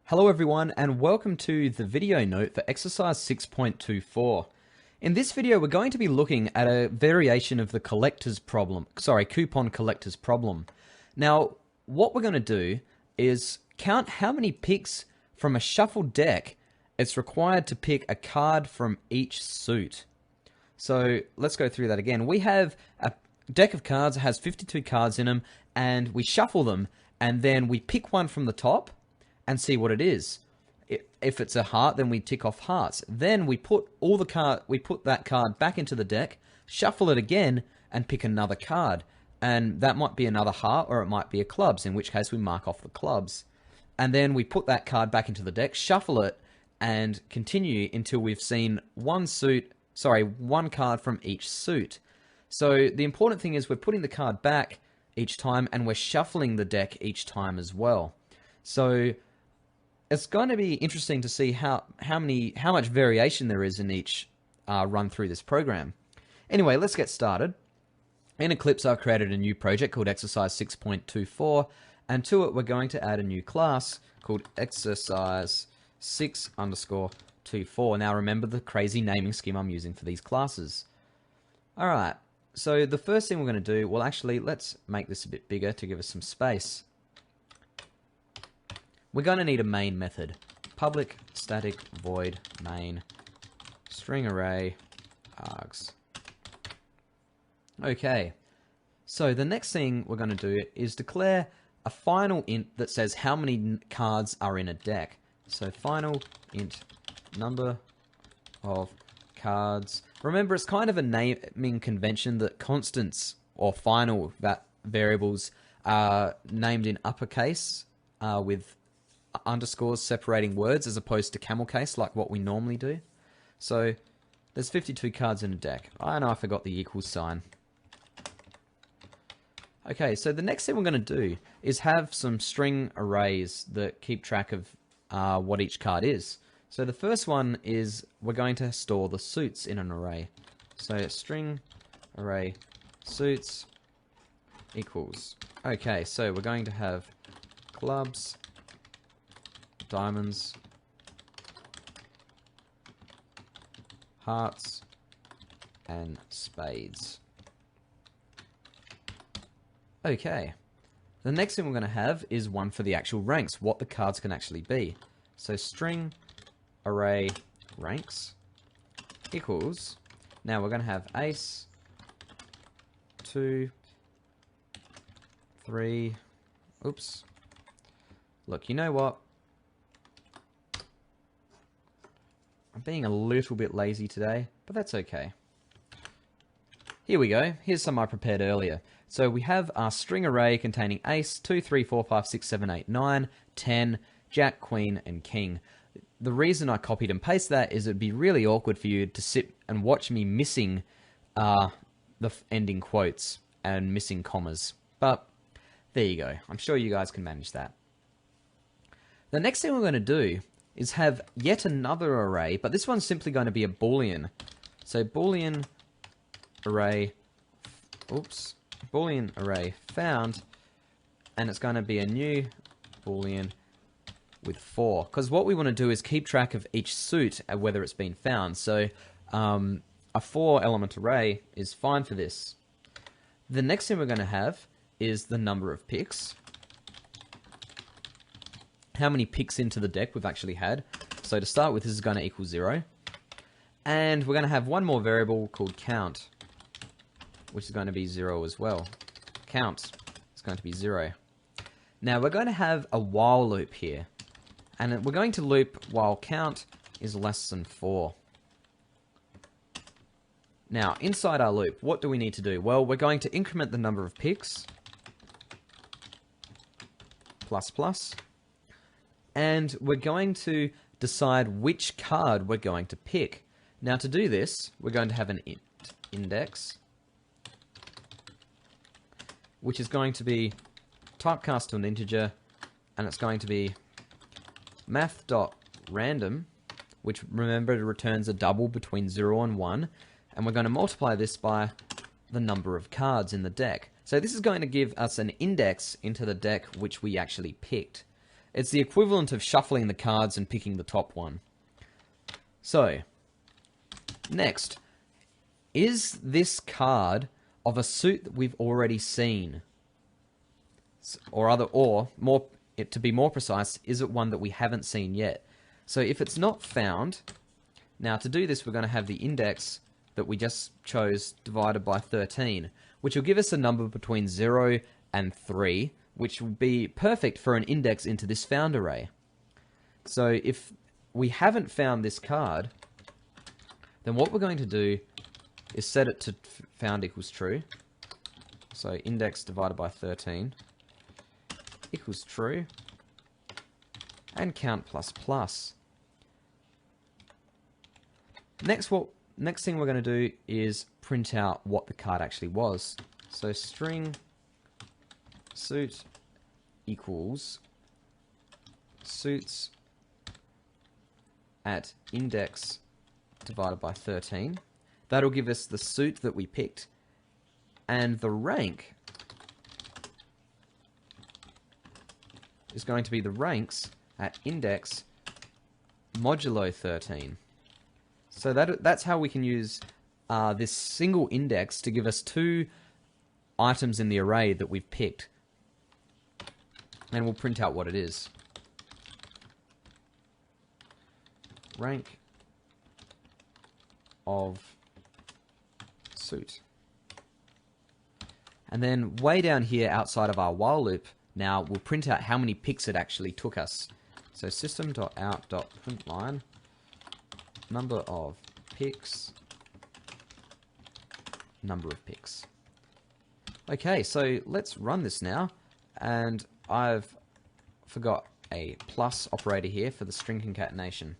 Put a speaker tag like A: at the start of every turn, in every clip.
A: Hello everyone and welcome to the video note for exercise 6.24. In this video we're going to be looking at a variation of the coupon collector's problem. Now what we're going to do is count how many picks from a shuffled deck it's required to pick a card from each suit. So let's go through that again. We have a deck of cards that has 52 cards in them, and we shuffle them and then we pick one from the top and see what it is. If it's a heart, then we tick off hearts. Then we put that card back into the deck, shuffle it again, and pick another card. And that might be another heart, or it might be a clubs, in which case we mark off the clubs. And then we put that card back into the deck, shuffle it, and continue until we've seen one card from each suit. So the important thing is we're putting the card back each time, and we're shuffling the deck each time as well. So it's going to be interesting to see how much variation there is in each run through this program. Anyway, let's get started. In Eclipse, I've created a new project called Exercise 6.24, and to it we're going to add a new class called Exercise 6_24. Now remember the crazy naming scheme I'm using for these classes. Alright, so the first thing we're going to do, well actually let's make this a bit bigger to give us some space. We're going to need a main method. Public static void main string array args. Okay, so the next thing we're going to do is declare a final int that says how many cards are in a deck. So final int number of cards. Remember, it's kind of a naming convention that constants or final variables are named in uppercase with underscores separating words as opposed to camel case like what we normally do. So there's 52 cards in a deck. I know I forgot the equals sign. Okay, so the next thing we're going to do is have some string arrays that keep track of what each card is. So the first one is we're going to store the suits in an array. So string array suits equals. Okay, so we're going to have clubs, diamonds, hearts, and spades. Okay, the next thing we're going to have is one for the actual ranks, what the cards can actually be. So string array ranks equals, now we're going to have ace, 2, 3, oops, look, you know what? I'm being a little bit lazy today, but that's okay. Here we go. Here's some I prepared earlier. So we have our string array containing ace, 2, 3, 4, 5, 6, 7, 8, 9, 10, jack, queen, and king. The reason I copied and pasted that is it'd be really awkward for you to sit and watch me missing the ending quotes and missing commas. But there you go. I'm sure you guys can manage that. The next thing we're going to do is have yet another array, but this one's simply going to be a boolean. So boolean array, boolean array found, and it's going to be a new boolean with 4, because what we want to do is keep track of each suit and whether it's been found. So a 4 element array is fine for this. The next thing we're going to have is the number of picks. How many picks into the deck we've actually had. So to start with, this is going to equal 0. And we're going to have one more variable called count, which is going to be 0 as well. Count is going to be 0. Now we're going to have a while loop here. And we're going to loop while count is less than 4. Now, inside our loop, what do we need to do? Well, we're going to increment the number of picks. ++. And we're going to decide which card we're going to pick. Now to do this, we're going to have an index, which is going to be typecast to an integer, and it's going to be math.random, which remember returns a double between 0 and 1, and we're going to multiply this by the number of cards in the deck. So this is going to give us an index into the deck which we actually picked. It's the equivalent of shuffling the cards and picking the top one. So, next, is this card of a suit that we've already seen? To be more precise, is it one that we haven't seen yet? So if it's not found, now to do this we're going to have the index that we just chose divided by 13, which will give us a number between 0 and 3, which will be perfect for an index into this found array. So if we haven't found this card, then what we're going to do is set it to found equals true. So index divided by 13 equals true, and count plus plus. Next thing we're going to do is print out what the card actually was. So string suit equals suits at index divided by 13. That'll give us the suit that we picked, and the rank is going to be the ranks at index modulo 13. So that's how we can use this single index to give us two items in the array that we've picked. And we'll print out what it is. Rank of suit. And then way down here outside of our while loop, now we'll print out how many picks it actually took us. So system.out.println number of picks, number of picks. Okay, so let's run this now, and I've forgot a plus operator here for the string concatenation.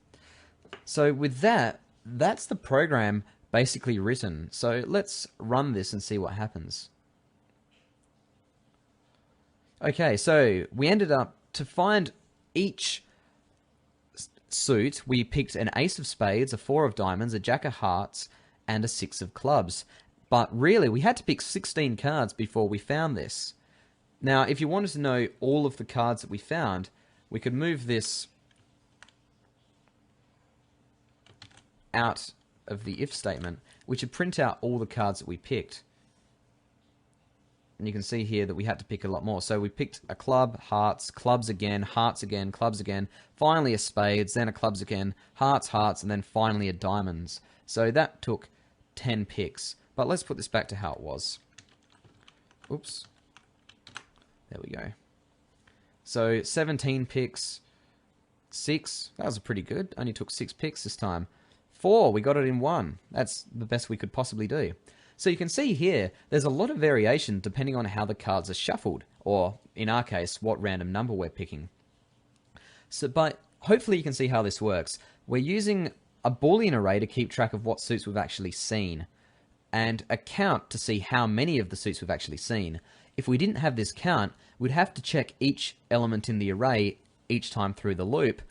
A: So with that, that's the program basically written. So let's run this and see what happens. Okay, so we ended up, to find each suit, we picked an ace of spades, a 4 of diamonds, a jack of hearts, and a 6 of clubs. But really, we had to pick 16 cards before we found this. Now, if you wanted to know all of the cards that we found, we could move this out of the if statement, which would print out all the cards that we picked. And you can see here that we had to pick a lot more. So we picked a club, hearts, clubs again, hearts again, clubs again, finally a spades, then a clubs again, hearts, hearts, and then finally a diamonds. So that took 10 picks. But let's put this back to how it was. Oops. There we go. So 17 picks, 6, that was pretty good. Only took 6 picks this time. 4, we got it in 1. That's the best we could possibly do. So you can see here, there's a lot of variation depending on how the cards are shuffled, or in our case, what random number we're picking. So, but hopefully you can see how this works. We're using a Boolean array to keep track of what suits we've actually seen, and a count to see how many of the suits we've actually seen. If we didn't have this count, we'd have to check each element in the array each time through the loop,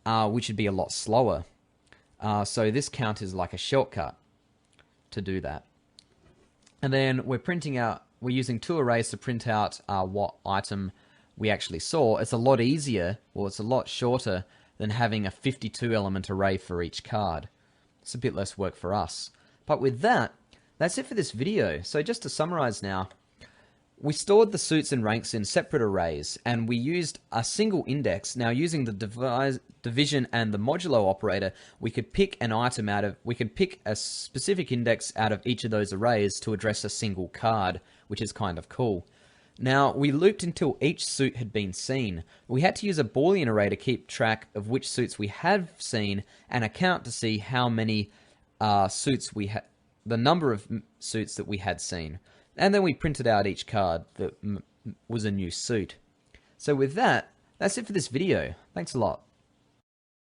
A: which would be a lot slower. So this count is like a shortcut to do that. And then we're using two arrays to print out what item we actually saw. It's a lot easier, or it's a lot shorter than having a 52 element array for each card. It's a bit less work for us. But with that, that's it for this video. So just to summarize now, we stored the suits and ranks in separate arrays, and we used a single index. Now using the division and the modulo operator, we could pick a specific index out of each of those arrays to address a single card, which is kind of cool. Now, we looped until each suit had been seen. We had to use a Boolean array to keep track of which suits we have seen, and a count to see how many suits we had, the number of suits that we had seen. And then we printed out each card that was a new suit. So with that, that's it for this video. Thanks a lot.